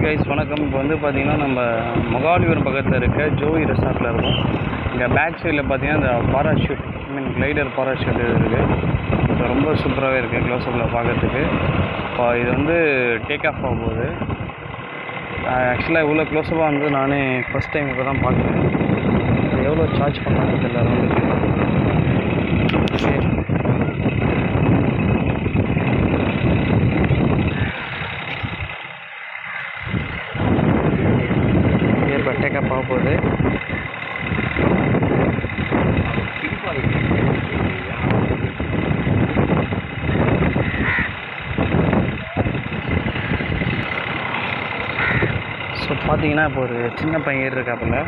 Guys வணக்கம். இப்போ வந்து பார்த்திங்கன்னா நம்ம மகாலிபுரம் பக்கத்தில் இருக்க ஜோய் ரெசார்ட்டில் இருக்கும். இங்கே பேக் சைடில் பார்த்திங்கன்னா இந்த பாராஷூட் கிளைடர் பாராஷூட் இருக்குது. ஸோ ரொம்ப சூப்பராகவே இருக்குது க்ளோஸ்அப்பில் பார்க்குறதுக்கு. இப்போ இது வந்து டேக் ஆஃப் ஆகும் போது ஆக்சுவலாக இவ்வளோ க்ளோஸ்அப்பாக வந்து நானே ஃபஸ்ட் டைம் இப்போ தான் பார்க்குறேன். எவ்வளோ சார்ஜ் பண்ணாங்க தெரியல வந்து இப்போ டேக் ஆஃப் ஆக போகுது. ஸோ பார்த்தீங்கன்னா இப்போ ஒரு சின்ன பையன் ஏறி இருக்காப்புல.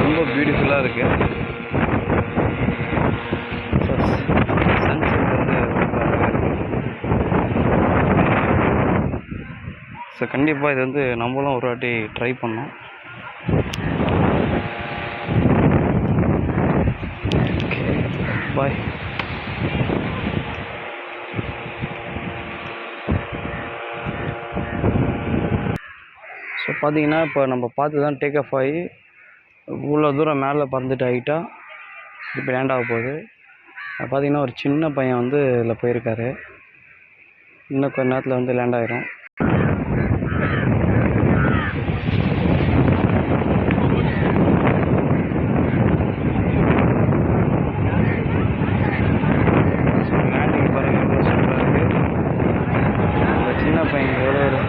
ரொம்ப பியூட்டிஃபுல்லாக இருக்குது. சன்செட் வந்து ஸோ கண்டிப்பாக இது வந்து நம்மளும் ஒரு வாட்டி ட்ரை பண்ணோம். Okay bye. ஸோ பார்த்தீங்கன்னா இப்போ நம்ம பார்த்து தான் டேக் ஆஃப் ஆகி இவ்வளோ தூரம் மேலே பறந்துட்டு ஹைட்டாக இப்போ லேண்ட் ஆக போகுது. பார்த்திங்கன்னா ஒரு சின்ன பையன் வந்து இதில் போயிருக்காரு. இன்னும் கொஞ்ச நேரத்தில் வந்து லேண்ட் ஆகிரும். லேண்டிங் பாருங்கள் எவ்வளோ சூப்பராக இருக்குது. இந்த சின்ன பையன் எவ்வளோ ஒரு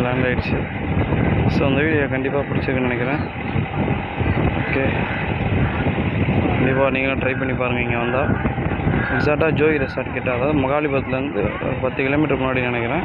லேண்ட் ஆகிடுச்சு. ஸோ அந்த வீடியோ கண்டிப்பாக பிடிச்சிருக்குன்னு நினைக்கிறேன். ஓகே, கண்டிப்பாக நீங்களும் ட்ரை பண்ணி பாருங்கள். இங்கே வந்தால் எக்ஸாக்டாக ஜோய் ரெசார்ட் கிட்ட, அதாவது மகாலிபுரத்துலேருந்து 10 கிலோமீட்டர் முன்னாடி நினைக்கிறேன்.